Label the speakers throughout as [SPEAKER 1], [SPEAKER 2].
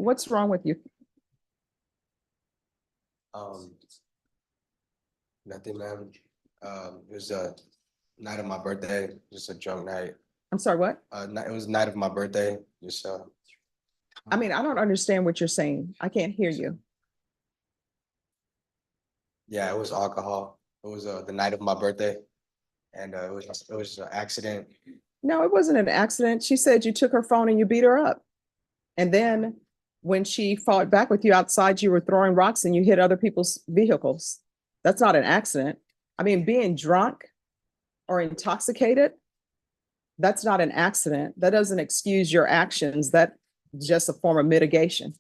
[SPEAKER 1] What's wrong with you?
[SPEAKER 2] Nothing, ma'am. It was a night of my birthday, just a drunk night.
[SPEAKER 1] I'm sorry, what?
[SPEAKER 2] It was the night of my birthday, just
[SPEAKER 1] I mean, I don't understand what you're saying. I can't hear you.
[SPEAKER 2] yeah, it was alcohol. It was the night of my birthday, and it was an accident.
[SPEAKER 1] No, it wasn't an accident. She said you took her phone and you beat her up. And then when she fought back with you outside, you were throwing rocks and you hit other people's vehicles. That's not an accident. I mean, being drunk or intoxicated, that's not an accident. That doesn't excuse your actions. That's just a form of mitigation.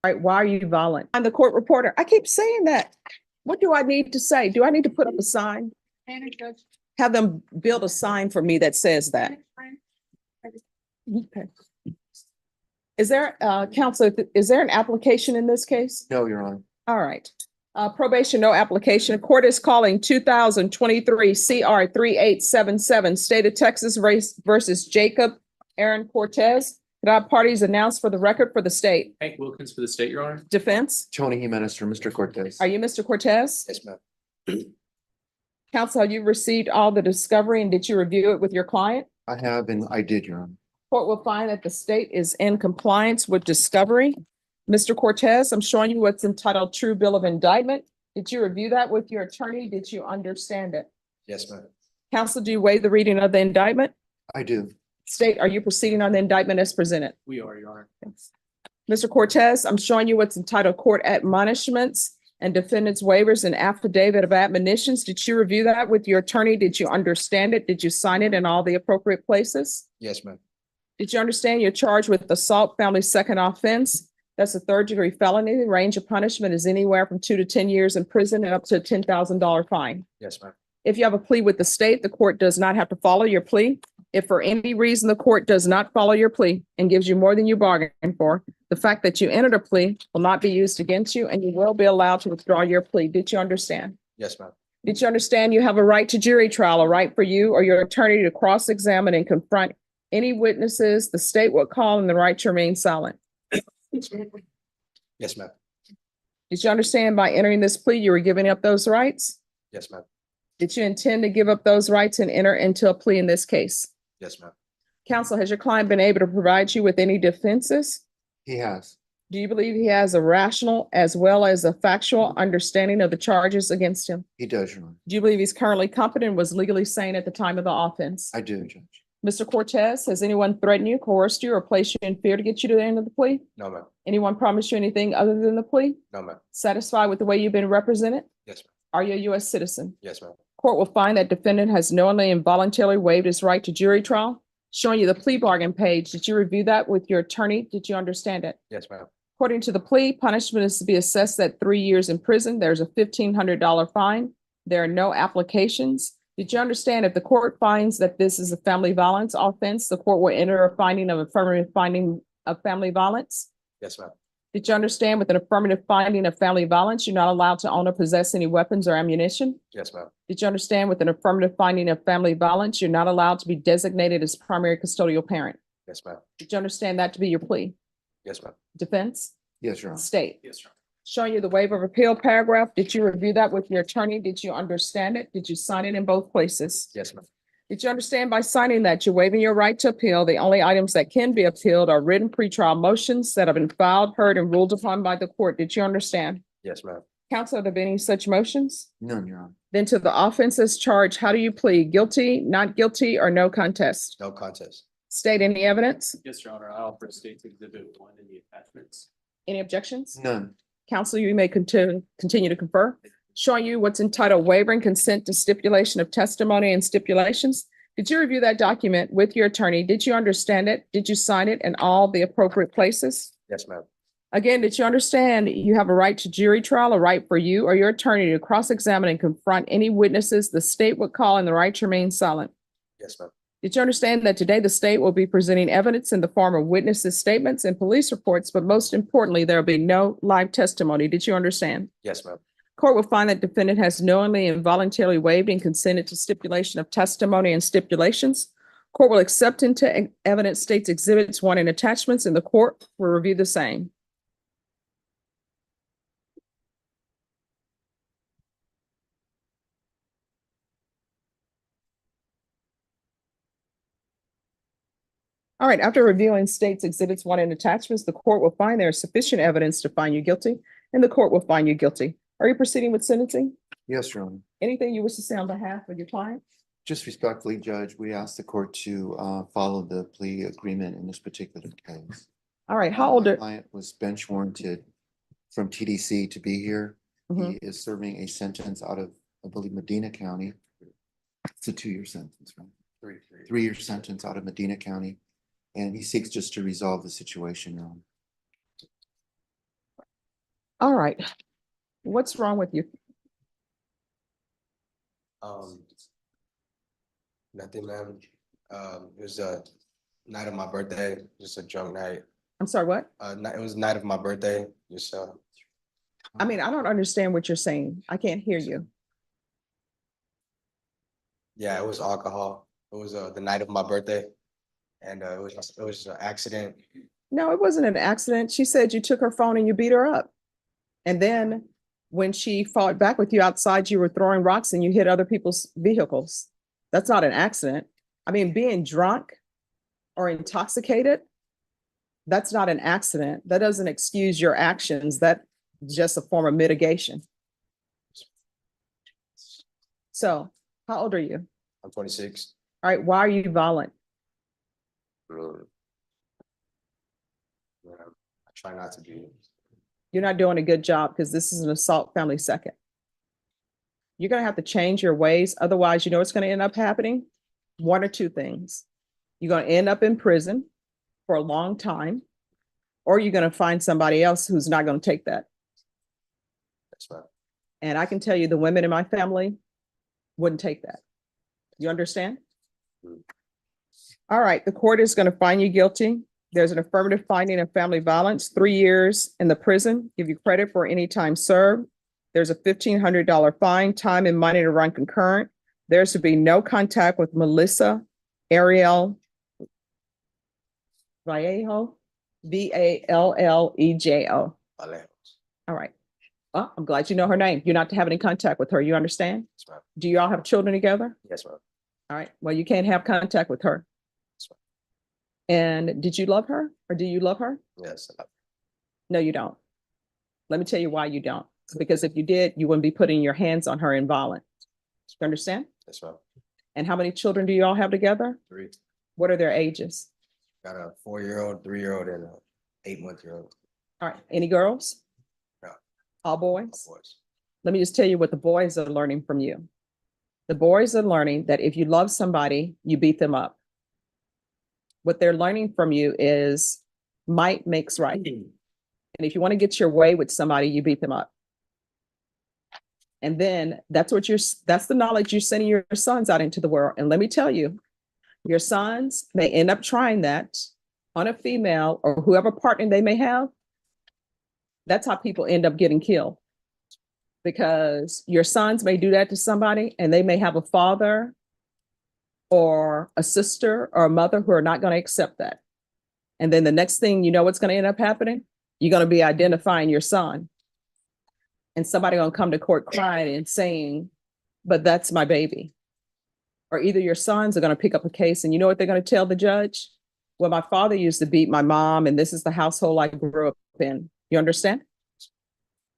[SPEAKER 1] All right, why are you violent? I'm the court reporter. I keep saying that. What do I need to say? Do I need to put up a sign? Have them build a sign for me that says that. Okay. Is there, counsel, is there an application in this case?
[SPEAKER 3] No, Your Honor.
[SPEAKER 1] All right. Probation, no application. Court is calling 2023 CR 3877, State of Texas race versus Jacob Aaron Cortez. Could I have parties announced for the record for the state?
[SPEAKER 4] Hank Wilkins for the state, Your Honor.
[SPEAKER 1] Defense,
[SPEAKER 3] Tony Jimenez for Mr. Cortez.
[SPEAKER 1] are you Mr. Cortez?
[SPEAKER 2] Yes, ma'am.
[SPEAKER 1] Counsel, have you received all the discovery and did you review it with your client?
[SPEAKER 3] I have and I did, Your Honor.
[SPEAKER 1] Court will find that the state is in compliance with discovery. Mr. Cortez, I'm showing you what's entitled True Bill of Indictment. Did you review that with your attorney? Did you understand it?
[SPEAKER 2] Yes, ma'am.
[SPEAKER 1] Counsel, do you waive the reading of the indictment?
[SPEAKER 3] I do.
[SPEAKER 1] State, are you proceeding on the indictment as presented?
[SPEAKER 4] We are, Your Honor.
[SPEAKER 1] Mr. Cortez, I'm showing you what's entitled Court Admonishments and Defendant's Waivers and Affidavit of Admonitions. Did you review that with your attorney? Did you understand it? Did you sign it in all the appropriate places?
[SPEAKER 2] Yes, ma'am.
[SPEAKER 1] Did you understand you're charged with assault, family second offense? That's a third-degree felony. The range of punishment is anywhere from 2 to 10 years in prison and up to a $10,000 fine.
[SPEAKER 2] Yes, ma'am.
[SPEAKER 1] If you have a plea with the state, the court does not have to follow your plea. If for any reason the court does not follow your plea and gives you more than you bargained for, the fact that you entered a plea will not be used against you and you will be allowed to withdraw your plea. Did you understand?
[SPEAKER 2] Yes, ma'am.
[SPEAKER 1] Did you understand you have a right to jury trial, a right for you or your attorney to cross-examine and confront any witnesses the state will call and the right to remain silent?
[SPEAKER 2] Yes, ma'am.
[SPEAKER 1] Did you understand by entering this plea, you were giving up those rights?
[SPEAKER 2] Yes, ma'am.
[SPEAKER 1] Did you intend to give up those rights and enter into a plea in this case?
[SPEAKER 2] Yes, ma'am.
[SPEAKER 1] Counsel, has your client been able to provide you with any defenses?
[SPEAKER 3] He has.
[SPEAKER 1] Do you believe he has a rational as well as a factual understanding of the charges against him?
[SPEAKER 3] He does, Your Honor.
[SPEAKER 1] Do you believe he's currently competent and was legally sane at the time of the offense?
[SPEAKER 3] I do, Judge.
[SPEAKER 1] Mr. Cortez, has anyone threatened you, coerced you, or placed you in fear to get you to the end of the plea?
[SPEAKER 2] No, ma'am.
[SPEAKER 1] Anyone promised you anything other than the plea?
[SPEAKER 2] No, ma'am.
[SPEAKER 1] Satisfied with the way you've been represented?
[SPEAKER 2] Yes, ma'am.
[SPEAKER 1] Are you a U.S. citizen?
[SPEAKER 2] Yes, ma'am.
[SPEAKER 1] Court will find that defendant has knowingly and voluntarily waived his right to jury trial. Showing you the plea bargain page. Did you review that with your attorney? Did you understand it?
[SPEAKER 2] Yes, ma'am.
[SPEAKER 1] According to the plea, punishment is to be assessed at 3 years in prison. There's a $1,500 fine. There are no applications. Did you understand if the court finds that this is a family violence offense, the court will enter a finding of affirmative finding of family violence?
[SPEAKER 2] Yes, ma'am.
[SPEAKER 1] Did you understand with an affirmative finding of family violence, you're not allowed to own or possess any weapons or ammunition?
[SPEAKER 2] Yes, ma'am.
[SPEAKER 1] Did you understand with an affirmative finding of family violence, you're not allowed to be designated as primary custodial parent?
[SPEAKER 2] Yes, ma'am.
[SPEAKER 1] Did you understand that to be your plea?
[SPEAKER 2] Yes, ma'am.
[SPEAKER 1] Defense?
[SPEAKER 3] Yes, Your Honor.
[SPEAKER 1] State?
[SPEAKER 4] Yes, Your Honor.
[SPEAKER 1] Showing you the waiver of appeal paragraph. Did you review that with your attorney? Did you understand it? Did you sign it in both places?
[SPEAKER 2] Yes, ma'am.
[SPEAKER 1] Did you understand by signing that you're waiving your right to appeal? The only items that can be appealed are written pretrial motions that have been filed, heard, and ruled upon by the court. Did you understand?
[SPEAKER 2] Yes, ma'am.
[SPEAKER 1] Counsel, are there been any such motions?
[SPEAKER 3] None, Your Honor.
[SPEAKER 1] Then to the offenses charged, how do you plead? Guilty, not guilty, or no contest?
[SPEAKER 2] No contest.
[SPEAKER 1] State any evidence?
[SPEAKER 4] Yes, Your Honor. I offer State's Exhibit 1 in the attachments.
[SPEAKER 1] Any objections?
[SPEAKER 3] None.
[SPEAKER 1] Counsel, you may continue to confer. Showing you what's entitled waiver and consent to stipulation of testimony and stipulations. Did you review that document with your attorney? Did you understand it? Did you sign it in all the appropriate places?
[SPEAKER 2] Yes, ma'am.
[SPEAKER 1] Again, did you understand you have a right to jury trial, a right for you or your attorney to cross-examine and confront any witnesses the state would call and the right to remain silent?
[SPEAKER 2] Yes, ma'am.
[SPEAKER 1] Did you understand that today the state will be presenting evidence in the form of witnesses' statements and police reports, but most importantly, there will be no live testimony? Did you understand?
[SPEAKER 2] Yes, ma'am.
[SPEAKER 1] Court will find that defendant has knowingly and voluntarily waived and consented to stipulation of testimony and stipulations. Court will accept into evidence State's Exhibits 1 and attachments, and the court will review the same. All right, after reviewing states exhibits 1 and attachments, the court will find there is sufficient evidence to find you guilty, and the court will find you guilty. Are you proceeding with sentencing?
[SPEAKER 3] Yes, Your Honor.
[SPEAKER 1] Anything you wish to say on behalf of your client?
[SPEAKER 3] Just respectfully, Judge, we ask the court to follow the plea agreement in this particular case.
[SPEAKER 1] All right, how
[SPEAKER 3] My
[SPEAKER 1] old are?
[SPEAKER 3] client was bench warranted from TDC to be here.
[SPEAKER 1] Mhm.
[SPEAKER 3] He is serving a sentence out of, I believe, Medina County. It's a 2-year sentence, right? 3-year sentence out of Medina County. And he seeks just to resolve the situation, Your Honor.
[SPEAKER 1] All right. What's wrong with you?
[SPEAKER 2] Nothing, ma'am. It was a night of my birthday, just a drunk night.
[SPEAKER 1] I'm sorry, what?
[SPEAKER 2] It was the night of my birthday, just
[SPEAKER 1] I mean, I don't understand what you're saying. I can't hear you.
[SPEAKER 2] yeah, it was alcohol. It was the night of my birthday, and it was an accident.
[SPEAKER 1] No, it wasn't an accident. She said you took her phone and you beat her up. And then when she fought back with you outside, you were throwing rocks and you hit other people's vehicles. That's not an accident. I mean, being drunk or intoxicated, that's not an accident. That doesn't excuse your actions. That's just a form of mitigation. So, how old are you?
[SPEAKER 2] I'm 26.
[SPEAKER 1] All right, why are you violent?
[SPEAKER 2] Yeah, I try not to be.
[SPEAKER 1] You're not doing a good job because this is an assault family second. You're going to have to change your ways. Otherwise, you know what's going to end up happening? 1 or 2 things. You're going to end up in prison for a long time, or you're going to find somebody else who's not going to take that.
[SPEAKER 2] That's right.
[SPEAKER 1] And I can tell you the women in my family wouldn't take that. You understand?
[SPEAKER 2] Mm.
[SPEAKER 1] All right, the court is going to find you guilty. There's an affirmative finding of family violence, 3 years in the prison, give you credit for any time served. There's a $1,500 fine, time and money to run concurrent. There's to be no contact with Melissa Ariel Vallejo, Vallejo.
[SPEAKER 2] Alejos.
[SPEAKER 1] All right. Well, I'm glad you know her name. You're not to have any contact with her. You understand?
[SPEAKER 2] Yes, ma'am.
[SPEAKER 1] Do you all have children together?
[SPEAKER 2] Yes, ma'am.
[SPEAKER 1] All right. Well, you can't have contact with her.
[SPEAKER 2] Yes, ma'am.
[SPEAKER 1] And did you love her or do you love her?
[SPEAKER 2] Yes.
[SPEAKER 1] No, you don't. Let me tell you why you don't. Because if you did, you wouldn't be putting your hands on her in violence. You understand?
[SPEAKER 2] Yes, ma'am.
[SPEAKER 1] And how many children do you all have together?
[SPEAKER 2] 3.
[SPEAKER 1] What are their ages?
[SPEAKER 2] Got a 4-year-old, 3-year-old, and a 8-month-old.
[SPEAKER 1] All right. Any girls?
[SPEAKER 2] No.
[SPEAKER 1] All boys?
[SPEAKER 2] Boys.
[SPEAKER 1] Let me just tell you what the boys are learning from you. The boys are learning that if you love somebody, you beat them up. What they're learning from you is might makes right. And if you want to get your way with somebody, you beat them up. And then that's the knowledge you're sending your sons out into the world. And let me tell you, your sons may end up trying that on a female or whoever partner they may have. That's how people end up getting killed. Because your sons may do that to somebody and they may have a father or a sister or a mother who are not going to accept that. And then the next thing you know what's going to end up happening? You're going to be identifying your son. And somebody gonna come to court crying and saying, but that's my baby. Or either your sons are gonna pick up a case and you know what they're gonna tell the judge? Well, my father used to beat my mom and this is the household I grew up in. You understand?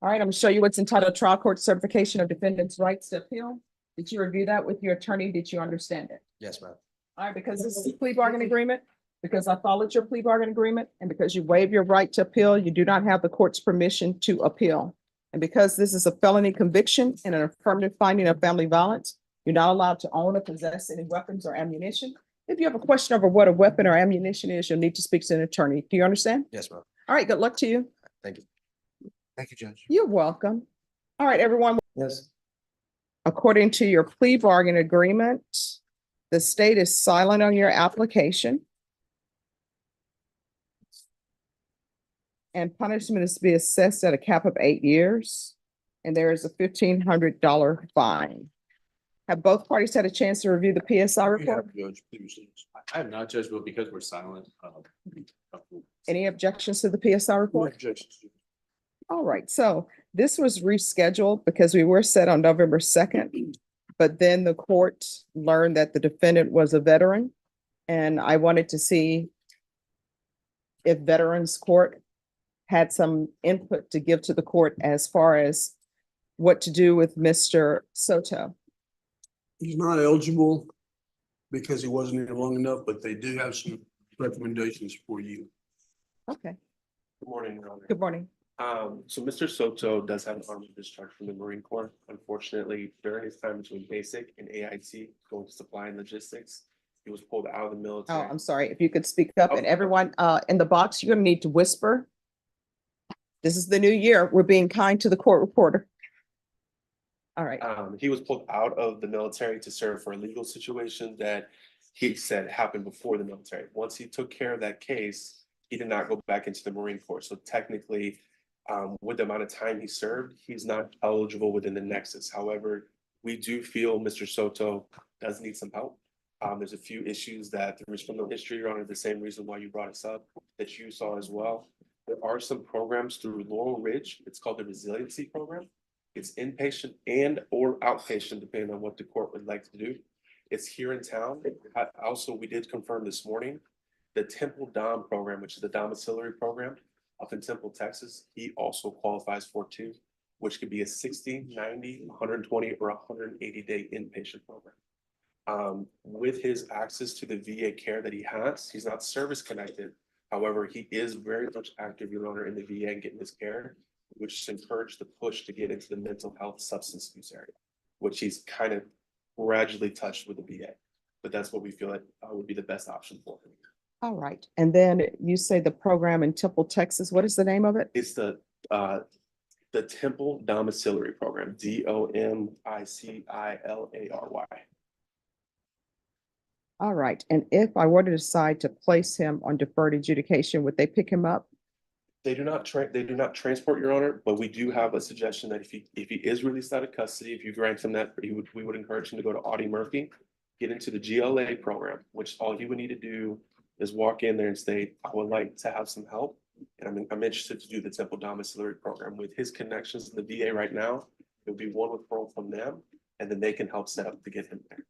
[SPEAKER 1] All right, I'm gonna show you what's entitled Trial Court Certification of Defendant's Rights to Appeal. Did you review that with your attorney? Did you understand it?
[SPEAKER 2] Yes, ma'am.
[SPEAKER 1] All right, because this is a plea bargain agreement, because I followed your plea bargain agreement, and because you waive your right to appeal, you do not have the court's permission to appeal. And because this is a felony conviction and an affirmative finding of family violence, you're not allowed to own or possess any weapons or ammunition. If you have a question over what a weapon or ammunition is, you'll need to speak to an attorney. Do you understand?
[SPEAKER 2] Yes, ma'am.
[SPEAKER 1] All right, good luck to you.
[SPEAKER 2] Thank you.
[SPEAKER 3] Thank you, Judge.
[SPEAKER 1] You're welcome. All right, everyone.
[SPEAKER 2] Yes.
[SPEAKER 1] According to your plea bargain agreement, the state is silent on your application. And punishment is to be assessed at a cap of 8 years. And there is a $1,500 fine. Have both parties had a chance to review the PSI report?
[SPEAKER 4] I have not judged, but because we're silent.
[SPEAKER 1] Any objections to the PSI report? All right, so this was rescheduled because we were set on November 2nd, but then the court learned that the defendant was a veteran. And I wanted to see if Veterans Court had some input to give to the court as far as what to do with Mr. Soto.
[SPEAKER 5] He's not eligible because he wasn't here long enough, but they do have some recommendations for you.
[SPEAKER 1] Okay,
[SPEAKER 4] Good morning, Your Honor.
[SPEAKER 1] good morning.
[SPEAKER 4] So Mr. Soto does have an army discharge from the Marine Corps. Unfortunately, during his time between basic and AIT, going to supply and logistics, he was pulled out of the
[SPEAKER 1] Oh,
[SPEAKER 4] military.
[SPEAKER 1] I'm sorry. If you could speak up, and
[SPEAKER 4] Oh.
[SPEAKER 1] everyone in the box, you're gonna need to whisper. This is the new year. We're being kind to the court reporter. All right.
[SPEAKER 4] He was pulled out of the military to serve for a legal situation that he said happened before the military. Once he took care of that case, he did not go back into the Marine Corps. So technically, with the amount of time he served, he's not eligible within the nexus. However, we do feel Mr. Soto does need some help. There's a few issues that there is criminal history, Your Honor, the same reason why you brought us up, that you saw as well. There are some programs through Laurel Ridge. It's called the Resiliency Program. It's inpatient and or outpatient, depending on what the court would like to do. It's here in town. Also, we did confirm this morning, the Temple Dom program, which is the domiciliary program up in Temple, Texas, he also qualifies for too, which could be a 60, 90, 120, or 180-day inpatient program. With his access to the VA care that he has, he's not service connected. However, he is very much active, Your Honor, in the VA and getting his care, which has encouraged the push to get into the mental health substance use area, which he's kind of gradually touched with the VA. But that's what we feel like would be the best option for him.
[SPEAKER 1] All right. And then you say the program in Temple, Texas. What is the name of it?
[SPEAKER 4] It's the Temple Domiciliary Program, DOMICILARY.
[SPEAKER 1] All right. And if I were to decide to place him on deferred adjudication, would they pick him up?
[SPEAKER 4] They do not transport, Your Honor, but we do have a suggestion that if he is released out of custody, if you grant him that, we would encourage him to go to Audie Murphy, get into the GLA program, which all he would need to do is walk in there and state, I would like to have some help. And I'm interested to do the Temple Domiciliary Program. With his connections in the VA right now, it would be one referral from them, and then they can help set up to get him there.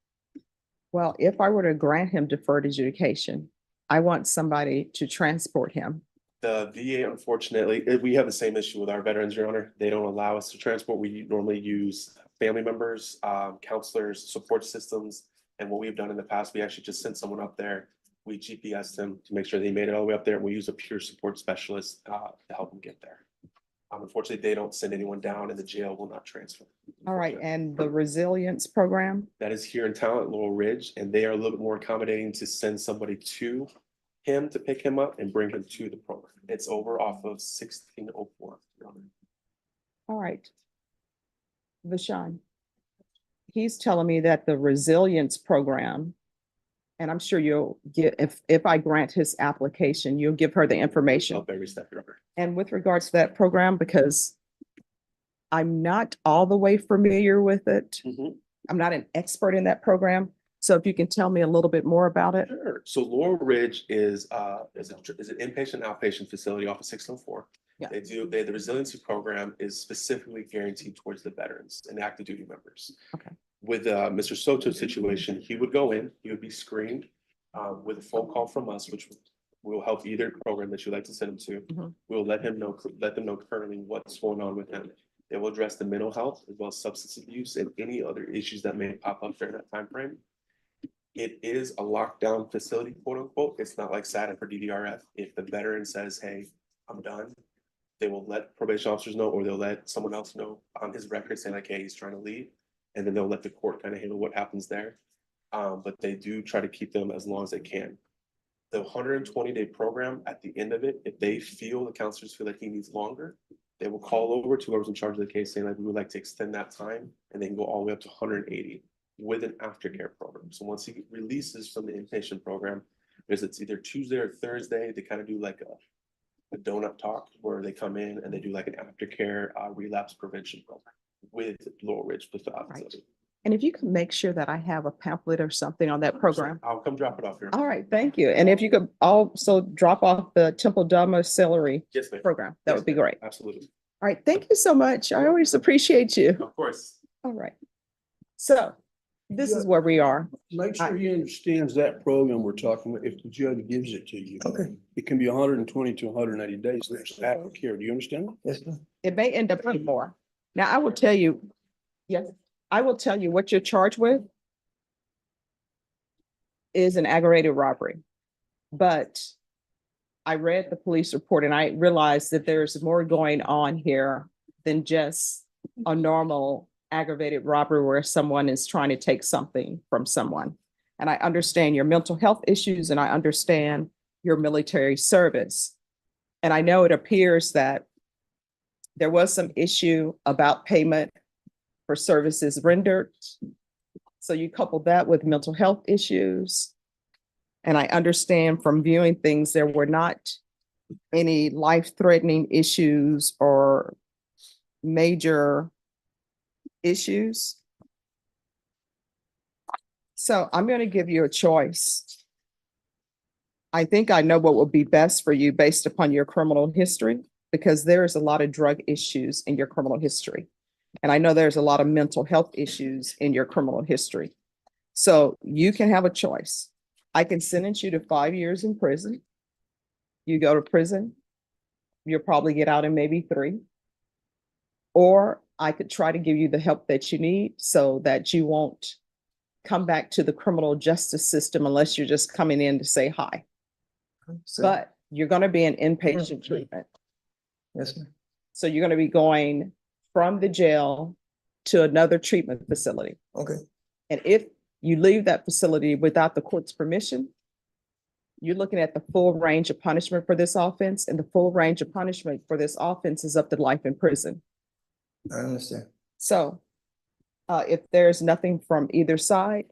[SPEAKER 1] Well, if I were to grant him deferred adjudication, I want somebody to transport him.
[SPEAKER 4] The VA, unfortunately, we have the same issue with our veterans, Your Honor. They don't allow us to transport. We normally use family members, counselors, support systems. And what we've done in the past, we actually just sent someone up there. We GPS them to make sure they made it all the way up there. And we use a peer support specialist to help them get there. Unfortunately, they don't send anyone down, and the jail will not transfer.
[SPEAKER 1] All right. And the resilience program?
[SPEAKER 4] That is here in town at Laurel Ridge, and they are a little bit more accommodating to send somebody to him to pick him up and bring him to the program. It's over off of 1604.
[SPEAKER 1] All right. Vashon, he's telling me that the resilience program, and I'm sure you'll get, if I grant his application, you'll give her the information.
[SPEAKER 4] Help every step, Your Honor.
[SPEAKER 1] And with regards to that program, because I'm not all the way familiar with it.
[SPEAKER 4] Mhm.
[SPEAKER 1] I'm not an expert in that program. So if you can tell me a little bit more about it.
[SPEAKER 4] Sure. So Laurel Ridge is an inpatient outpatient facility off of 604.
[SPEAKER 1] Yeah.
[SPEAKER 4] The resiliency program is specifically guaranteed towards the veterans and active duty members.
[SPEAKER 1] Okay.
[SPEAKER 4] With Mr. Soto's situation, he would go in, he would be screened with a phone call from us, which will help either program that you'd like to send him to.
[SPEAKER 1] Mhm.
[SPEAKER 4] We'll let them know currently what's going on with him. It will address the mental health as well as substance abuse and any other issues that may pop up during that time frame. It is a lockdown facility, quote unquote. It's not like SADF or DDRF. If the veteran says, hey, I'm done, they will let probation officers know, or they'll let someone else know on his record saying like, hey, he's trying to leave. And then they'll let the court kind of handle what happens there. But they do try to keep them as long as they can. The 120-day program, at the end of it, if they feel, the counselors feel like he needs longer, they will call over to whoever's in charge of the case saying like, we would like to extend that time, and they can go all the way up to 180 with an aftercare program. So once he releases from the inpatient program, it's either Tuesday or Thursday, they kind of do like a donut talk where they come in and they do like an aftercare relapse prevention program with Laurel Ridge facility.
[SPEAKER 1] And if you can make sure that I have a pamphlet or something on that program.
[SPEAKER 4] I'll come drop it off here.
[SPEAKER 1] All right, thank you. And if you could also drop off the Temple Domiciliary
[SPEAKER 4] Yes, ma'am.
[SPEAKER 1] program, that
[SPEAKER 4] Yes,
[SPEAKER 1] would be
[SPEAKER 4] ma'am.
[SPEAKER 1] great.
[SPEAKER 4] Absolutely.
[SPEAKER 1] All right, thank you so much. I always appreciate you.
[SPEAKER 4] Of course.
[SPEAKER 1] All right. So this is where we are.
[SPEAKER 5] Make sure he understands that program we're talking about, if the judge gives it to you.
[SPEAKER 2] Okay.
[SPEAKER 5] It can be 120 to 180 days next after care. Do you understand?
[SPEAKER 2] Yes, sir.
[SPEAKER 1] It may end up being more. Now, I will tell you, yes, I will tell you what you're charged with is an aggravated robbery. But I read the police report and I realized that there's more going on here than just a normal aggravated robbery where someone is trying to take something from someone. And I understand your mental health issues and I understand your military service. And I know it appears that there was some issue about payment for services rendered. So you couple that with mental health issues. And I understand from viewing things, there were not any life-threatening issues or major issues. So I'm going to give you a choice. I think I know what will be best for you based upon your criminal history, because there is a lot of drug issues in your criminal history. And I know there's a lot of mental health issues in your criminal history. So you can have a choice. I can sentence you to 5 years in prison. You go to prison, you'll probably get out in maybe 3. Or I could try to give you the help that you need so that you won't come back to the criminal justice system unless you're just coming in to say hi.
[SPEAKER 2] So,
[SPEAKER 1] But you're going to be in inpatient treatment.
[SPEAKER 2] yes, ma'am.
[SPEAKER 1] So you're going to be going from the jail to another treatment facility.
[SPEAKER 2] Okay.
[SPEAKER 1] And if you leave that facility without the court's permission, you're looking at the full range of punishment for this offense, and the full range of punishment for this offense is up to life in prison.
[SPEAKER 2] I understand.
[SPEAKER 1] So if there's nothing from either side,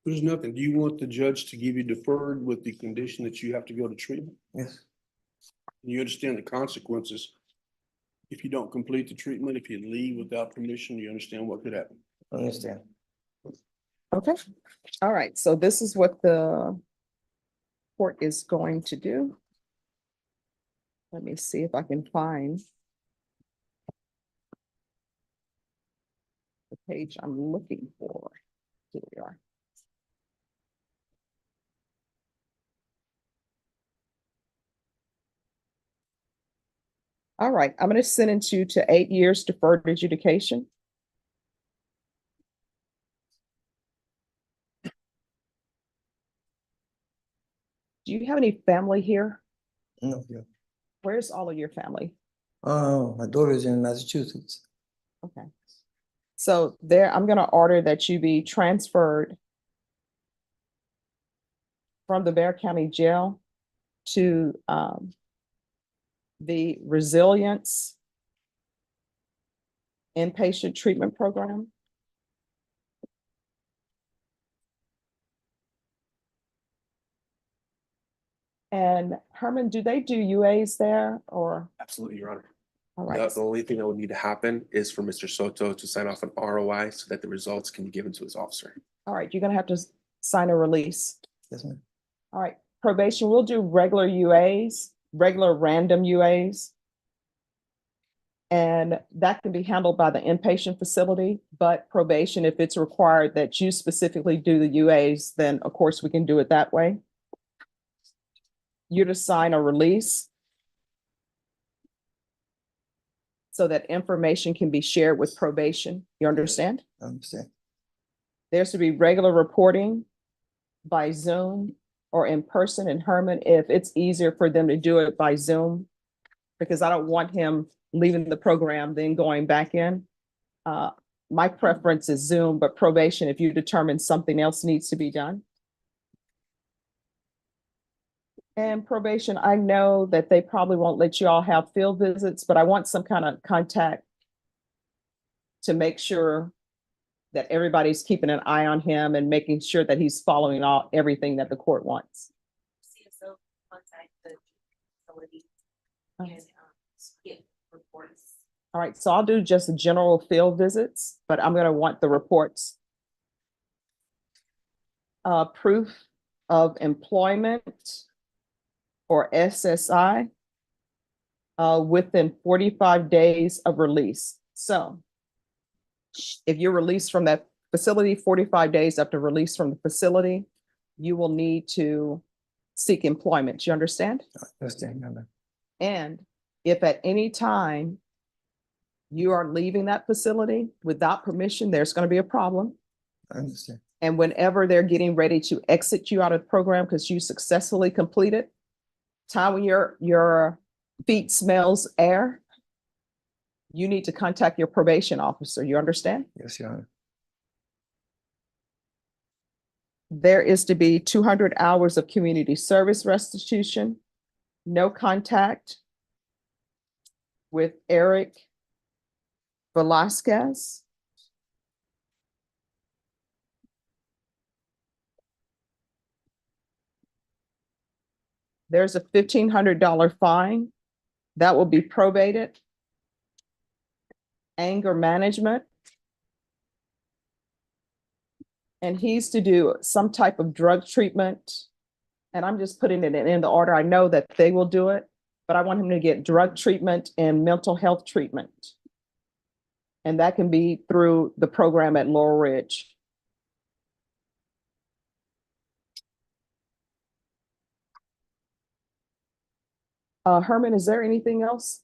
[SPEAKER 5] There's nothing. Do you want the judge to give you deferred with the condition that you have to go to treatment?
[SPEAKER 2] Yes.
[SPEAKER 5] You understand the consequences if you don't complete the treatment, if you leave without permission, you understand what could happen.
[SPEAKER 2] I understand.
[SPEAKER 1] okay. All right, so this is what the court is going to do. Let me see if I can find the page I'm looking for. Here we are. All right, I'm going to sentence you to 8 years deferred adjudication. Do you have any family here?
[SPEAKER 2] No, yeah.
[SPEAKER 1] Where's all of your family?
[SPEAKER 2] My daughter's in Massachusetts.
[SPEAKER 1] Okay. So there, I'm going to order that you be transferred from the Bexar County Jail to the Resilience Inpatient Treatment Program. And Herman, do they do UAs there or?
[SPEAKER 4] Absolutely, Your Honor.
[SPEAKER 1] All right.
[SPEAKER 4] The only thing that would need to happen is for Mr. Soto to sign off an ROI so that the results can be given to his officer.
[SPEAKER 1] All right, you're gonna have to sign a release.
[SPEAKER 2] Yes, ma'am.
[SPEAKER 1] All right, probation, we'll do regular UAs, regular random UAs. And that can be handled by the inpatient facility, but probation, if it's required that you specifically do the UAs, then of course we can do it that way. You're to sign a release so that information can be shared with probation. You understand?
[SPEAKER 2] I understand.
[SPEAKER 1] There's to be regular reporting by Zoom or in person. And Herman, if it's easier for them to do it by Zoom, because I don't want him leaving the program, then going back in. My preference is Zoom, but probation, if you determine something else needs to be done. And probation, I know that they probably won't let you all have field visits, but I want some kind of contact to make sure that everybody's keeping an eye on him and making sure that he's following everything that the court wants.
[SPEAKER 6] CSO contact the facility and get reports.
[SPEAKER 1] All right, so I'll do just general field visits, but I'm gonna want the reports. Proof of employment or SSI within 45 days of release. So if you're released from that facility, 45 days after release from the facility, you will need to seek employment. You understand?
[SPEAKER 7] Understand, Your Honor.
[SPEAKER 1] And if at any time you are leaving that facility without permission, there's going to be a problem.
[SPEAKER 7] I understand.
[SPEAKER 1] And whenever they're getting ready to exit you out of the program because you successfully completed, time when your feet smells air, you need to contact your probation officer. You understand?
[SPEAKER 7] Yes, Your Honor.
[SPEAKER 1] There is to be 200 hours of community service restitution, no contact with Eric Velasquez. There's a $1,500 fine that will be probated. Anger management. And he's to do some type of drug treatment. And I'm just putting it in the order. I know that they will do it, but I want him to get drug treatment and mental health treatment. And that can be through the program at Laurel Ridge. Herman, is there anything else?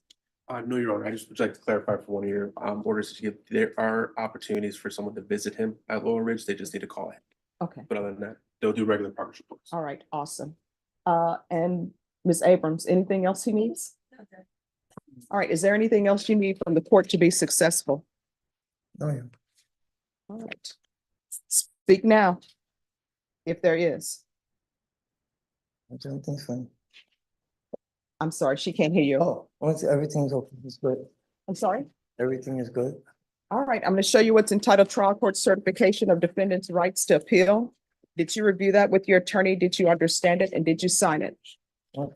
[SPEAKER 4] No, Your Honor, I just would like to clarify for one of your orders, there are opportunities for someone to visit him at Laurel Ridge. They just need to call in.
[SPEAKER 1] Okay,
[SPEAKER 4] But other than that, they'll do regular progress reports.
[SPEAKER 1] all right, awesome. And Ms. Abrams, anything else he needs? All right, is there anything else you need from the court to be successful?
[SPEAKER 7] No, Your Honor.
[SPEAKER 1] All right. Speak now, if there is.
[SPEAKER 7] Everything's fine.
[SPEAKER 1] I'm sorry, she can't hear you.
[SPEAKER 7] Oh, once everything's okay, it's good.
[SPEAKER 1] I'm sorry.
[SPEAKER 7] Everything is good.
[SPEAKER 1] All right, I'm going to show you what's entitled Trial Court Certification of Defendant's Rights to Appeal. Did you review that with your attorney? Did you understand it? And did you sign it?
[SPEAKER 7] What?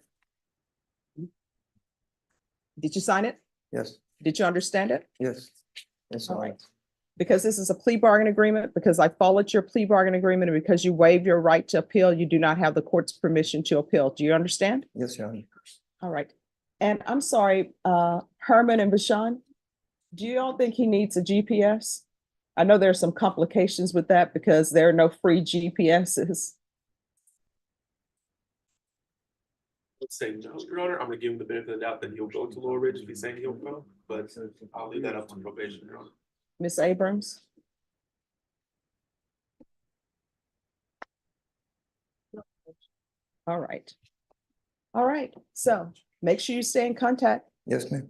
[SPEAKER 1] Did you sign it?
[SPEAKER 7] Yes,
[SPEAKER 1] Did you understand it?
[SPEAKER 7] yes. Yes,
[SPEAKER 1] All
[SPEAKER 7] Your
[SPEAKER 1] right.
[SPEAKER 7] Honor.
[SPEAKER 1] Because this is a plea bargain agreement, because I followed your plea bargain agreement, and because you waived your right to appeal, you do not have the court's permission to appeal. Do you understand?
[SPEAKER 7] Yes, Your Honor.
[SPEAKER 1] All right. And I'm sorry, Herman and Bashan, do you all think he needs a GPS? I know there's some complications with that because there are no free GPSs.
[SPEAKER 4] Let's say no, Your Honor, I'm gonna give him the benefit of the doubt that he'll go to Laurel Ridge if he's saying he'll go, but I'll leave that up to probation, Your Honor.
[SPEAKER 1] Ms. Abrams? All right. All right. So make sure you stay in contact.
[SPEAKER 7] Yes, ma'am.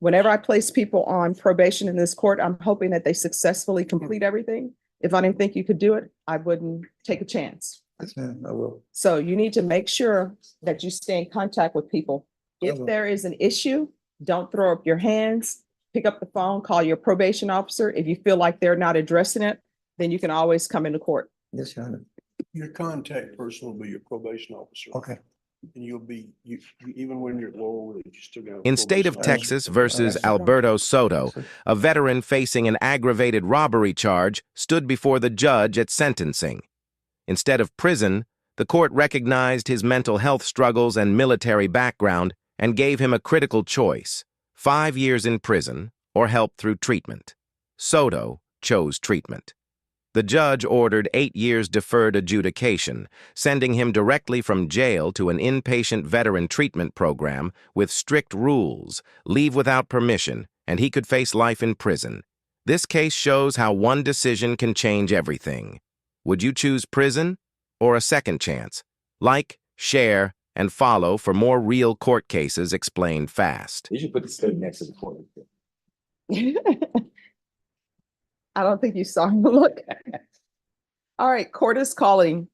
[SPEAKER 1] Whenever I place people on probation in this court, I'm hoping that they successfully complete everything. If I didn't think you could do it, I wouldn't take a chance.
[SPEAKER 7] Yes, ma'am, I will.
[SPEAKER 1] So you need to make sure that you stay in contact with people. If
[SPEAKER 7] will.
[SPEAKER 1] there is an issue, don't throw up your hands. Pick up the phone, call your probation officer. If you feel like they're not addressing it, then you can always come into court.
[SPEAKER 7] Yes, Your Honor.
[SPEAKER 5] Your contact person will be your probation officer.
[SPEAKER 7] Okay.
[SPEAKER 5] And you'll be, even when you're at Laurel Ridge, you still got. a
[SPEAKER 8] In State of
[SPEAKER 5] probation
[SPEAKER 8] Texas
[SPEAKER 5] officer.
[SPEAKER 8] versus Alberto Soto, a veteran facing an aggravated robbery charge stood before the judge at sentencing. Instead of prison, the court recognized his mental health struggles and military background and gave him a critical choice: 5 years in prison or help through treatment. Soto chose treatment. The judge ordered 8 years deferred adjudication, sending him directly from jail to an inpatient veteran treatment program with strict rules, leave without permission, and he could face life in prison. This case shows how one decision can change everything. Would you choose prison or a second chance? Like, share, and follow for more real court cases explained fast.
[SPEAKER 9] You should put the state next to the court.
[SPEAKER 1] I don't think you saw him look. All right, court is calling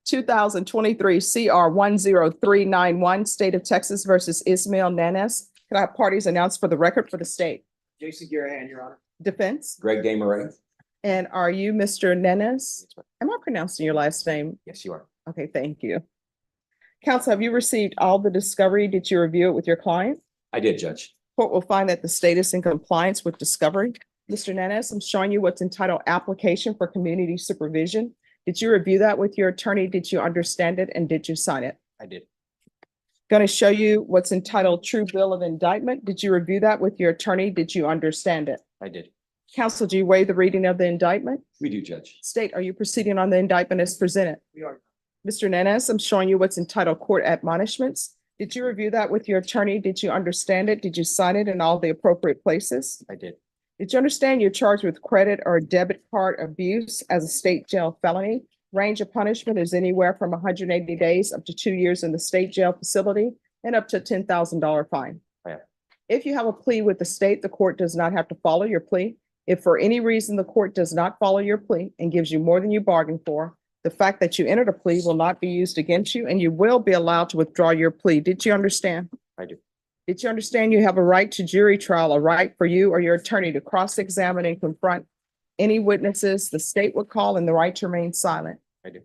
[SPEAKER 1] 2023 CR 10391, State of Texas versus Ismail Nanes. Can I have parties announced for the record for the state?
[SPEAKER 9] Jason Garahan, Your Honor.
[SPEAKER 1] Defense?
[SPEAKER 9] Greg Desmarais.
[SPEAKER 1] And are you Mr. Nanes? Am I pronouncing your last name?
[SPEAKER 9] Yes, you are.
[SPEAKER 1] Okay, thank you. Counsel, have you received all the discovery? Did you review it with your client?
[SPEAKER 9] I did, Judge.
[SPEAKER 1] Court will find that the state is in compliance with discovery. Mr. Nanes, I'm showing you what's entitled Application for Community Supervision. Did you review that with your attorney? Did you understand it? And did you sign it?
[SPEAKER 9] I did.
[SPEAKER 1] Going to show you what's entitled True Bill of Indictment. Did you review that with your attorney? Did you understand it?
[SPEAKER 9] I did.
[SPEAKER 1] Counsel, do you waive the reading of the indictment?
[SPEAKER 9] We do, Judge.
[SPEAKER 1] State, are you proceeding on the indictment as presented?
[SPEAKER 9] We are.
[SPEAKER 1] Mr. Nenes, I'm showing you what's entitled Court Admonishments. Did you review that with your attorney? Did you understand it? Did you sign it in all the appropriate places?
[SPEAKER 9] I did.
[SPEAKER 1] Did you understand you're charged with credit or debit card abuse as a state jail felony? Range of punishment is anywhere from 180 days up to 2 years in the state jail facility and up to a $10,000 fine.
[SPEAKER 9] I am.
[SPEAKER 1] If you have a plea with the state, the court does not have to follow your plea. If for any reason the court does not follow your plea and gives you more than you bargained for, the fact that you entered a plea will not be used against you and you will be allowed to withdraw your plea. Did you understand?
[SPEAKER 9] I do.
[SPEAKER 1] Did you understand you have a right to jury trial, a right for you or your attorney to cross-examine and confront any witnesses the state would call, and the right to remain silent?
[SPEAKER 9] I do.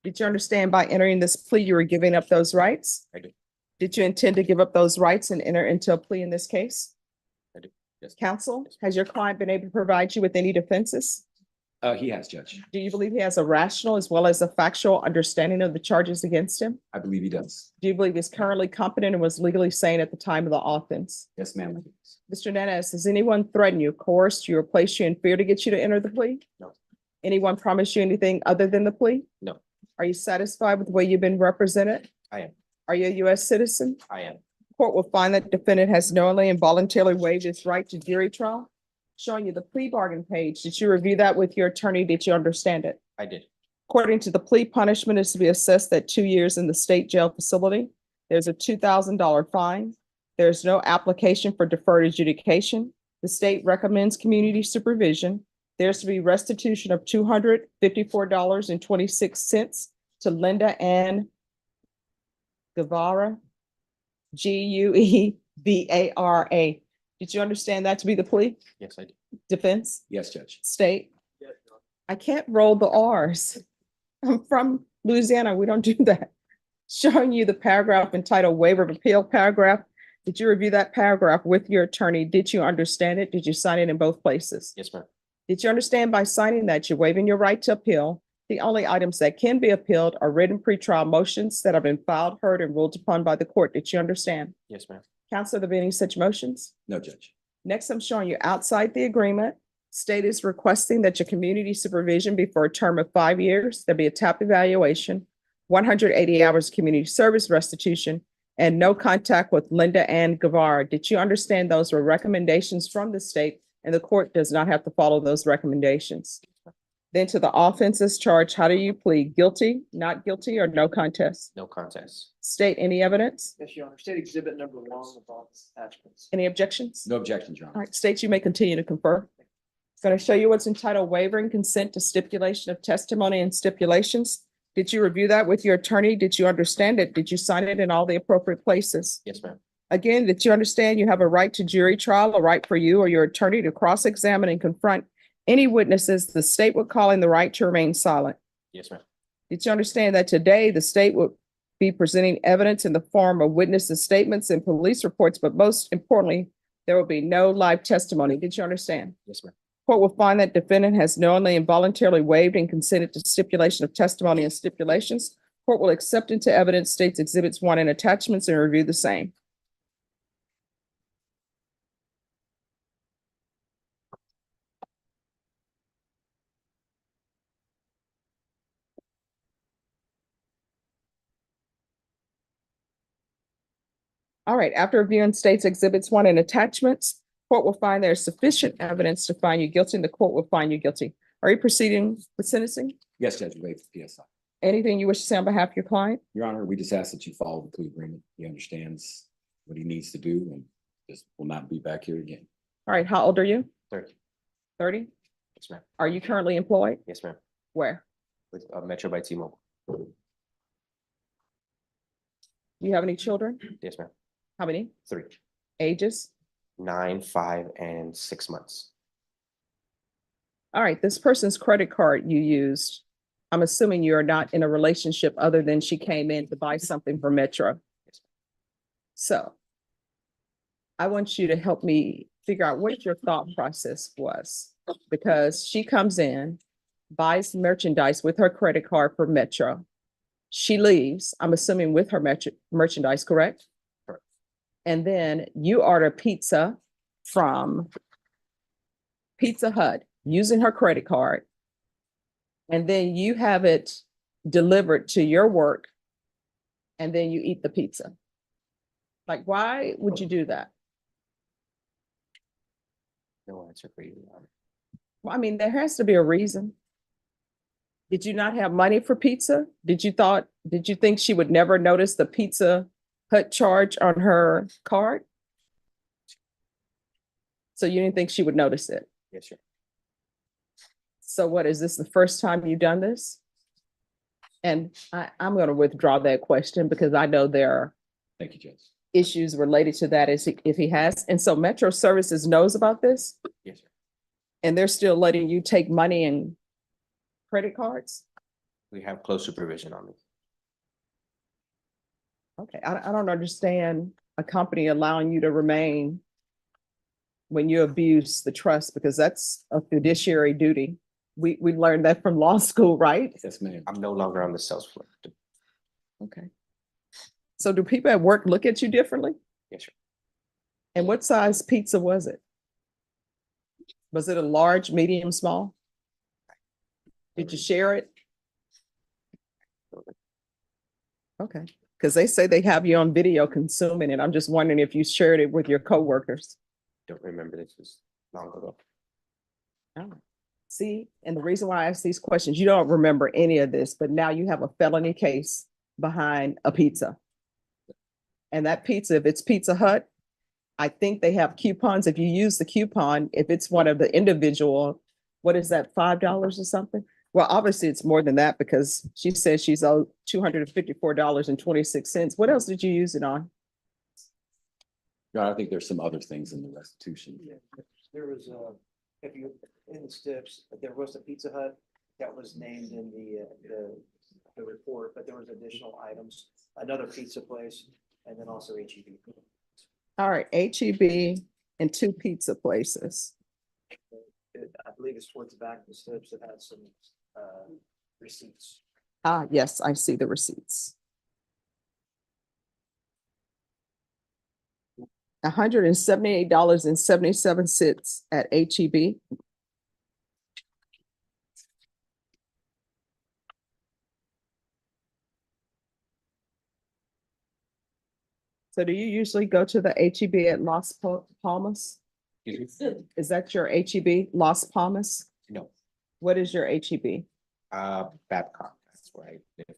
[SPEAKER 1] Did you understand by entering this plea, you were giving up those rights?
[SPEAKER 9] I do.
[SPEAKER 1] Did you intend to give up those rights and enter into a plea in this case?
[SPEAKER 9] I do. Yes.
[SPEAKER 1] Counsel, has your client been able to provide you with any defenses?
[SPEAKER 9] He has, Judge.
[SPEAKER 1] Do you believe he has a rational as well as a factual understanding of the charges against him?
[SPEAKER 9] I believe he does.
[SPEAKER 1] Do you believe he's currently competent and was legally sane at the time of the offense?
[SPEAKER 9] Yes, ma'am.
[SPEAKER 1] Mr. Nenes, has anyone threatened you, coerced you, or placed you in fear to get you to enter the plea?
[SPEAKER 9] No.
[SPEAKER 1] Anyone promised you anything other than the plea?
[SPEAKER 9] No.
[SPEAKER 1] Are you satisfied with the way you've been represented?
[SPEAKER 9] I am.
[SPEAKER 1] Are you a U.S. citizen?
[SPEAKER 9] I am.
[SPEAKER 1] Court will find that defendant has knowingly and voluntarily waived his right to jury trial. Showing you the plea bargain page. Did you review that with your attorney? Did you understand it?
[SPEAKER 9] I did.
[SPEAKER 1] According to the plea, punishment is to be assessed at 2 years in the state jail facility. There's a $2,000 fine. There's no application for deferred adjudication. The state recommends community supervision. There's to be restitution of $254.26 to Linda Ann Guevara, Guevara. Did you understand that to be the plea?
[SPEAKER 9] Yes, I did.
[SPEAKER 1] Defense,
[SPEAKER 9] Yes, Judge.
[SPEAKER 1] state? I can't roll the R's. I'm from Louisiana. We don't do that. Showing you the paragraph entitled Waiver of Appeal paragraph. Did you review that paragraph with your attorney? Did you understand it? Did you sign it in both places?
[SPEAKER 9] Yes, ma'am.
[SPEAKER 1] Did you understand by signing that you're waiving your right to appeal? The only items that can be appealed are written pretrial motions that have been filed, heard, and ruled upon by the court. Did you understand?
[SPEAKER 9] Yes, ma'am.
[SPEAKER 1] Counsel, are there any such motions?
[SPEAKER 9] No, Judge.
[SPEAKER 1] Next, I'm showing you outside the agreement. State is requesting that your community supervision be for a term of 5 years. There'll be a TAP evaluation, 180 hours community service restitution, and no contact with Linda Ann Guevara. Did you understand those were recommendations from the state and the court does not have to follow those recommendations? Then to the offenses charged, how do you plead? Guilty, not guilty, or no contest?
[SPEAKER 9] No contest.
[SPEAKER 1] State, any evidence?
[SPEAKER 10] Yes, Your Honor. State Exhibit number 1 with all its attachments.
[SPEAKER 1] Any objections?
[SPEAKER 9] No objections, Your
[SPEAKER 1] All
[SPEAKER 9] Honor.
[SPEAKER 1] right, state, you may continue to confer. Going to show you what's entitled Waiver and Consent to Stipulation of Testimony and Stipulations. Did you review that with your attorney? Did you understand it? Did you sign it in all the appropriate places?
[SPEAKER 9] Yes, ma'am.
[SPEAKER 1] Again, did you understand you have a right to jury trial, a right for you or your attorney to cross-examine and confront any witnesses the state would call in the right to remain silent?
[SPEAKER 9] Yes, ma'am.
[SPEAKER 1] Did you understand that today the state would be presenting evidence in the form of witnesses' statements and police reports, but most importantly, there will be no live testimony? Did you understand?
[SPEAKER 9] Yes, ma'am.
[SPEAKER 1] Court will find that defendant has knowingly and voluntarily waived and consented to stipulation of testimony and stipulations. Court will accept into evidence states exhibits 1 and attachments and review the same. All right, after reviewing states exhibits 1 and attachments, court will find there is sufficient evidence to find you guilty and the court will find you guilty. Are you proceeding with sentencing?
[SPEAKER 9] Yes, Judge. Waive the PSI.
[SPEAKER 1] Anything you wish to say on behalf of your client?
[SPEAKER 9] Your Honor, we just ask that you follow the plea agreement. He understands what he needs to do and just will not be back here again.
[SPEAKER 1] All right, how old are you?
[SPEAKER 9] 30.
[SPEAKER 1] 30?
[SPEAKER 9] Yes, ma'am.
[SPEAKER 1] Are you currently employed?
[SPEAKER 9] Yes, ma'am.
[SPEAKER 1] Where?
[SPEAKER 9] With Metro by T-Mobile.
[SPEAKER 1] Do you have any children?
[SPEAKER 9] Yes, ma'am.
[SPEAKER 1] How many?
[SPEAKER 9] 3.
[SPEAKER 1] Ages?
[SPEAKER 9] 9, 5, and 6 months.
[SPEAKER 1] All right, this person's credit card you used, I'm assuming you're not in a relationship other than she came in to buy something for Metro. So I want you to help me figure out what your thought process was, because she comes in, buys merchandise with her credit card for Metro. She leaves, I'm assuming with her merchandise, correct?
[SPEAKER 9] Correct.
[SPEAKER 1] And then you order pizza from Pizza Hut using her credit card, and then you have it delivered to your work, and then you eat the pizza. Like, why would you do that?
[SPEAKER 2] No answer for you, Your Honor.
[SPEAKER 1] Well, I mean, there has to be a reason. Did you not have money for pizza? Did you think she would never notice the Pizza Hut charge on her card? So you didn't think she would notice it?
[SPEAKER 2] Yes, sir.
[SPEAKER 1] So what, is this the first time you've done this? And I'm going to withdraw that question because I know there are
[SPEAKER 9] Thank you, Judge.
[SPEAKER 1] issues related to that if he has. And so Metro Services knows about this,
[SPEAKER 2] Yes, sir.
[SPEAKER 1] and they're still letting you take money and credit cards?
[SPEAKER 2] We have close supervision on this.
[SPEAKER 1] Okay, I don't understand a company allowing you to remain when you abuse the trust, because that's a fiduciary duty. We learned that from law school, right?
[SPEAKER 9] Yes, ma'am.
[SPEAKER 2] I'm no longer on the sales floor.
[SPEAKER 1] Okay. So do people at work look at you differently?
[SPEAKER 2] Yes, sir.
[SPEAKER 1] And what size pizza was it? Was it a large, medium, small? Did you share it? Okay, because they say they have you on video consuming it. I'm just wondering if you shared it with your coworkers.
[SPEAKER 2] Don't remember, this was long ago.
[SPEAKER 1] Oh. See, and the reason why I ask these questions, you don't remember any of this, but now you have a felony case behind a pizza. And that pizza, if it's Pizza Hut, I think they have coupons. If you use the coupon, if it's one of the individual, what is that, $5 or something? Well, obviously it's more than that because she says she's owed $254.26. What else did you use it on?
[SPEAKER 9] Your Honor, I think there's some other things in the restitution.
[SPEAKER 10] Yeah, there was if you, in the steps, there was a Pizza Hut that was named in the report, but there was additional items, another pizza place, and then also HEB.
[SPEAKER 1] All right, HEB and 2 pizza places.
[SPEAKER 10] I believe it's towards the back of the steps that had some receipts.
[SPEAKER 1] Ah, yes, I see the receipts. $178.77 at HEB. So do you usually go to the HEB at Las Palmas?
[SPEAKER 2] Excuse me?
[SPEAKER 1] Is that your HEB, Las Palmas?
[SPEAKER 2] No,
[SPEAKER 1] What is your HEB?
[SPEAKER 2] Babcock, that's where I live.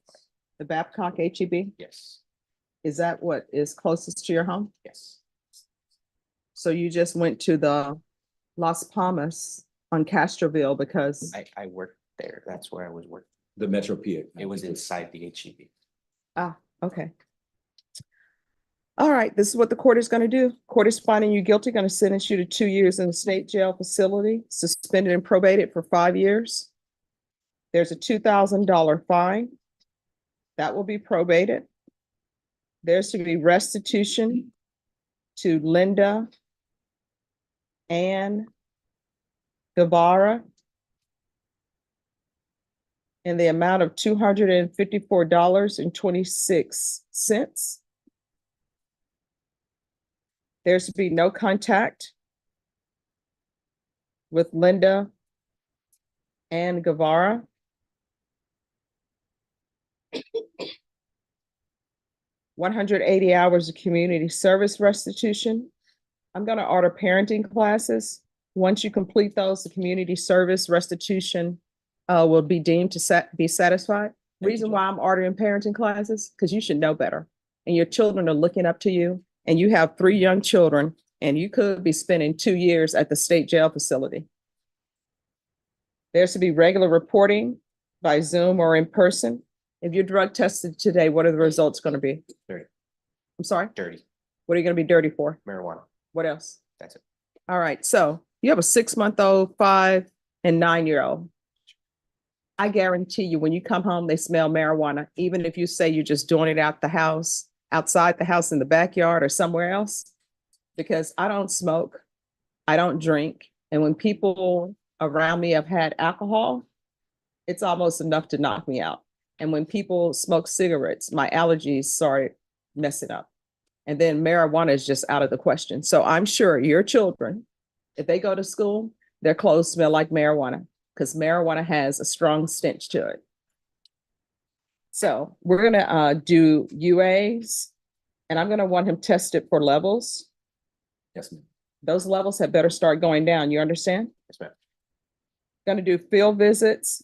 [SPEAKER 1] The Babcock HEB?
[SPEAKER 2] Yes,
[SPEAKER 1] Is that what is closest to your home?
[SPEAKER 2] yes.
[SPEAKER 1] So you just went to the Las Palmas on Castroville because,
[SPEAKER 2] I worked there, that's where I was working.
[SPEAKER 9] The Metro PA.
[SPEAKER 2] It was inside the HEB.
[SPEAKER 1] okay. All right, this is what the court is going to do. Court is finding you guilty, going to sentence you to 2 years in the state jail facility, suspended and probated for 5 years. There's a $2,000 fine. That will be probated. There's to be restitution to Linda Ann Guevara in the amount of $254.26. There's to be no contact with Linda Ann Guevara. $180 hours of community service restitution. I'm going to order parenting classes. Once you complete those, the community service restitution will be deemed to be satisfied. Reason why I'm ordering parenting classes, because you should know better. And your children are looking up to you, and you have 3 young children, and you could be spending 2 years at the state jail facility. There's to be regular reporting by Zoom or in person. If you're drug tested today, what are the results going to be?
[SPEAKER 2] Dirty.
[SPEAKER 1] I'm sorry?
[SPEAKER 2] Dirty,
[SPEAKER 1] What are you going to be dirty for?
[SPEAKER 2] marijuana,
[SPEAKER 1] What else?
[SPEAKER 2] that's it.
[SPEAKER 1] All right, so you have a 6-month-old, 5, and 9-year-old. I guarantee you, when you come home, they smell marijuana, even if you say you're just doing it out the house, outside the house, in the backyard, or somewhere else. Because I don't smoke, I don't drink, and when people around me have had alcohol, it's almost enough to knock me out. And when people smoke cigarettes, my allergies start messing up. And then marijuana is just out of the question. So I'm sure your children, if they go to school, Their clothes smell like marijuana because marijuana has a strong stench to it. So we're gonna do UAs, and I'm gonna want him tested for levels.
[SPEAKER 9] Yes, ma'am.
[SPEAKER 1] Those levels had better start going down. You understand?
[SPEAKER 9] Yes, ma'am.
[SPEAKER 1] Gonna do field visits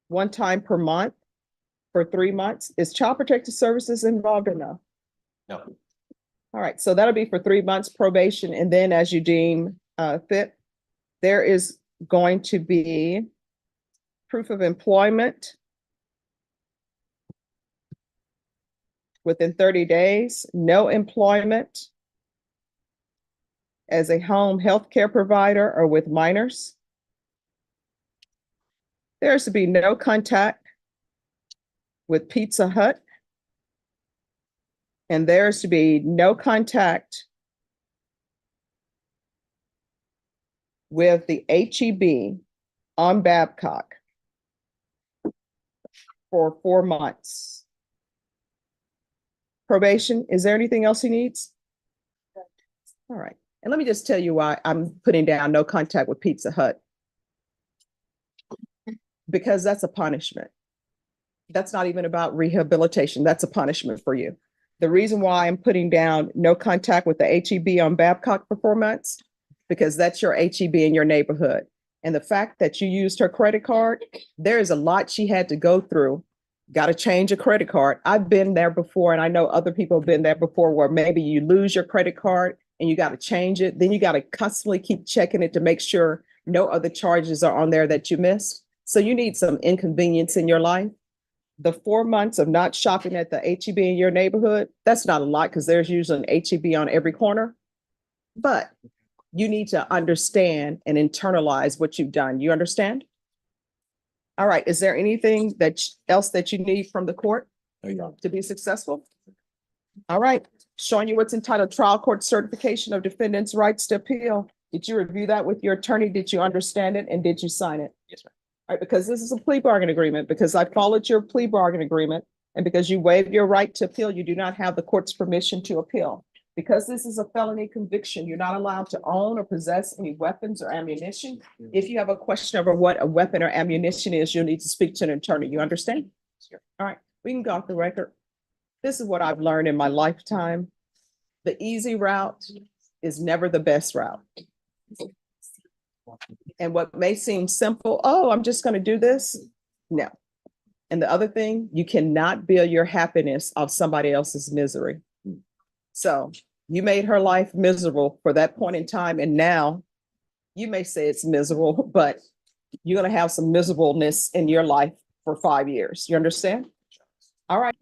[SPEAKER 1] 1 time per month for 3 months. Is Child Protective Services involved or no?
[SPEAKER 9] No.
[SPEAKER 1] All right, so that'll be for 3 months probation, and then as you deem fit, there is going to be proof of employment within 30 days, no employment as a home health care provider or with minors. There's to be no contact with Pizza Hut. And there's to be no contact with the HEB on Babcock for 4 months. Probation, is there anything else he needs? All right, and let me just tell you why I'm putting down no contact with Pizza Hut. Because that's a punishment. That's not even about rehabilitation. That's a punishment for you. The reason why I'm putting down no contact with the HEB on Babcock for 4 months, because that's your HEB in your neighborhood. And the fact that you used her credit card, there is a lot she had to go through. Got to change a credit card. I've been there before, and I know other people have been there before, where maybe you lose your credit card and you got to change it. Then you got to constantly keep checking it to make sure no other charges are on there that you missed. So you need some inconvenience in your life. The 4 months of not shopping at the HEB in your neighborhood, that's not a lot because there's usually an HEB on every corner. But you need to understand and internalize what you've done. You understand? All right. Is there anything else that you need from the court
[SPEAKER 9] No, Your Honor.
[SPEAKER 1] to be successful? All right. Showing you what's entitled Trial Court Certification of Defendant's Rights to Appeal. Did you review that with your attorney? Did you understand it? And did you sign it?
[SPEAKER 9] Yes, ma'am.
[SPEAKER 1] All right, because this is a plea bargain agreement, because I followed your plea bargain agreement, and because you waived your right to appeal, you do not have the court's permission to appeal. Because this is a felony conviction, you're not allowed to own or possess any weapons or ammunition. If you have a question over what a weapon or ammunition is, you'll need to speak to an attorney. You understand?
[SPEAKER 9] Sure.
[SPEAKER 1] All right, we can go off the record. This is what I've learned in my lifetime. The easy route is never the best route. And what may seem simple, oh, I'm just going to do this. No. And the other thing, you cannot build your happiness off somebody else's misery. So you made her life miserable for that point in time. And now you may say it's miserable, but you're going to have some miserableness in your life for 5 years. You understand? All right.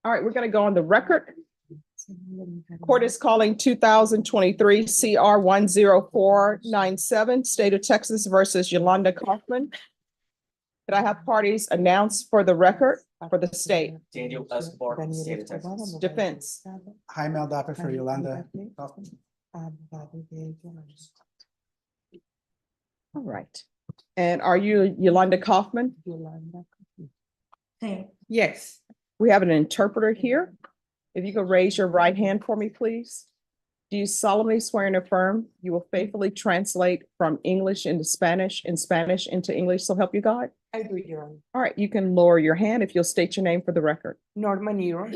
[SPEAKER 1] All right, we're going to go on the record. Court is calling 2023 CR 10497, State of Texas versus Yolanda Kaufman. Could I have parties announced for the record for the state?
[SPEAKER 10] Daniel Escobar, State of Texas.
[SPEAKER 1] Defense.
[SPEAKER 11] Hi, Mel Dapper for Yolanda.
[SPEAKER 1] All right. And are you Yolanda Kaufman?
[SPEAKER 12] Yes.
[SPEAKER 1] We have an interpreter here. If you could raise your right hand for me, please. Do you solemnly swear and affirm you will faithfully translate from English into Spanish and Spanish into English, so help you God?
[SPEAKER 12] I do, Your Honor.
[SPEAKER 1] All right, you can lower your hand if you'll state your name for the record.
[SPEAKER 12] Norma Nero.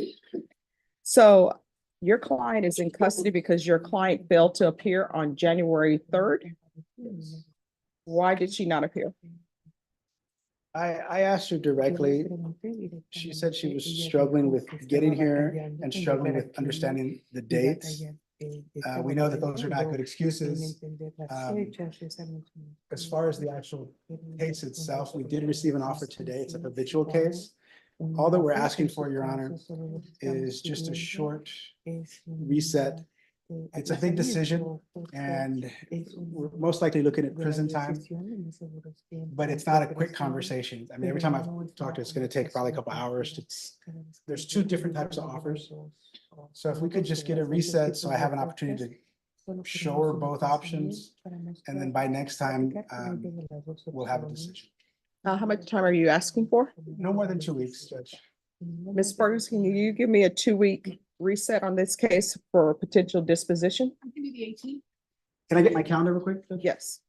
[SPEAKER 1] So your client is in custody because your client failed to appear on January 3rd. Why did she not appear?
[SPEAKER 11] I asked her directly. She said she was struggling with getting here and struggling with understanding the dates. We know that those are not good excuses. As far as the actual case itself, we did receive an offer today. It's a habitual case. All that we're asking for, Your Honor, is just a short reset. It's a big decision, and we're most likely looking at prison time, but it's not a quick conversation. I mean, every time I've talked to her, it's going to take probably a couple hours. There's 2 different types of offers. So if we could just get a reset, so I have an opportunity to show her both options, and then by next time, we'll have a decision.
[SPEAKER 1] How much time are you asking for?
[SPEAKER 11] No more than 2 weeks, Judge.
[SPEAKER 1] Ms. Ferguson, can you give me a 2-week reset on this case for potential disposition?
[SPEAKER 12] I can do the 18th.
[SPEAKER 11] Can I get my calendar real quick? Judge?
[SPEAKER 1] Yes.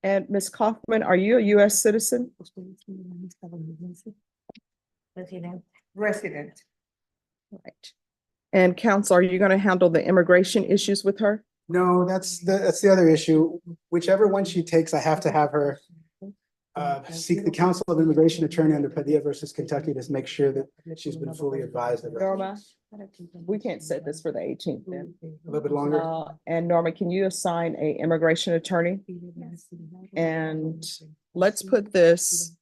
[SPEAKER 1] And Ms. Kaufman, are you a US citizen?
[SPEAKER 12] Resident.
[SPEAKER 1] Right. And counsel, are you going to handle the immigration issues with her?
[SPEAKER 11] No, that's the other issue. Whichever one she takes, I have to have her seek the counsel of immigration attorney under Padilla versus Kentucky to make sure that she's been fully advised. of
[SPEAKER 1] Norma, we can't set this for the 18th then.
[SPEAKER 11] A little bit longer.
[SPEAKER 1] And Norma, can you assign a immigration attorney? And let's put this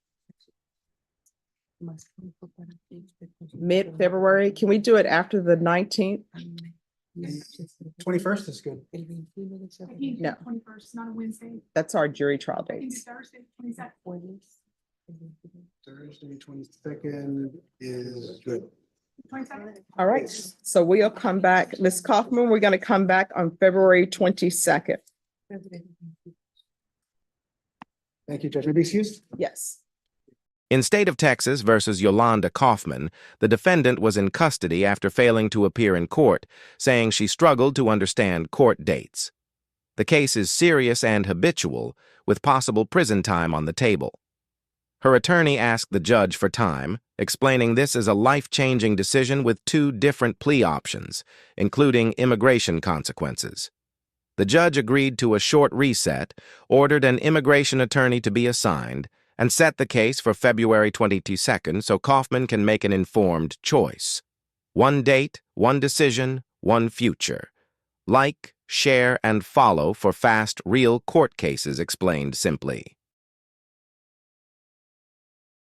[SPEAKER 1] mid-February. Can we do it after the 19th?
[SPEAKER 11] 21st is good.
[SPEAKER 1] No.
[SPEAKER 12] 21st, not a Wednesday.
[SPEAKER 1] That's our jury trial
[SPEAKER 12] I can do
[SPEAKER 1] dates.
[SPEAKER 12] Thursday, 22nd.
[SPEAKER 11] Thursday, 22nd is good.
[SPEAKER 12] 22nd.
[SPEAKER 1] All right, so we'll come back. Ms. Kaufman, we're going to come back on February 22nd.
[SPEAKER 11] Thank you, Judge. May I be excused?
[SPEAKER 1] Yes.
[SPEAKER 8] In State of Texas versus Yolanda Kaufman, the defendant was in custody after failing to appear in court, saying she struggled to understand court dates. The case is serious and habitual, with possible prison time on the table. Her attorney asked the judge for time, explaining this is a life-changing decision with 2 different plea options, including immigration consequences. The judge agreed to a short reset, ordered an immigration attorney to be assigned, and set the case for February 22nd so Kaufman can make an informed choice. 1 date, 1 decision, 1 future. Like, share, and follow for fast, real court cases explained simply.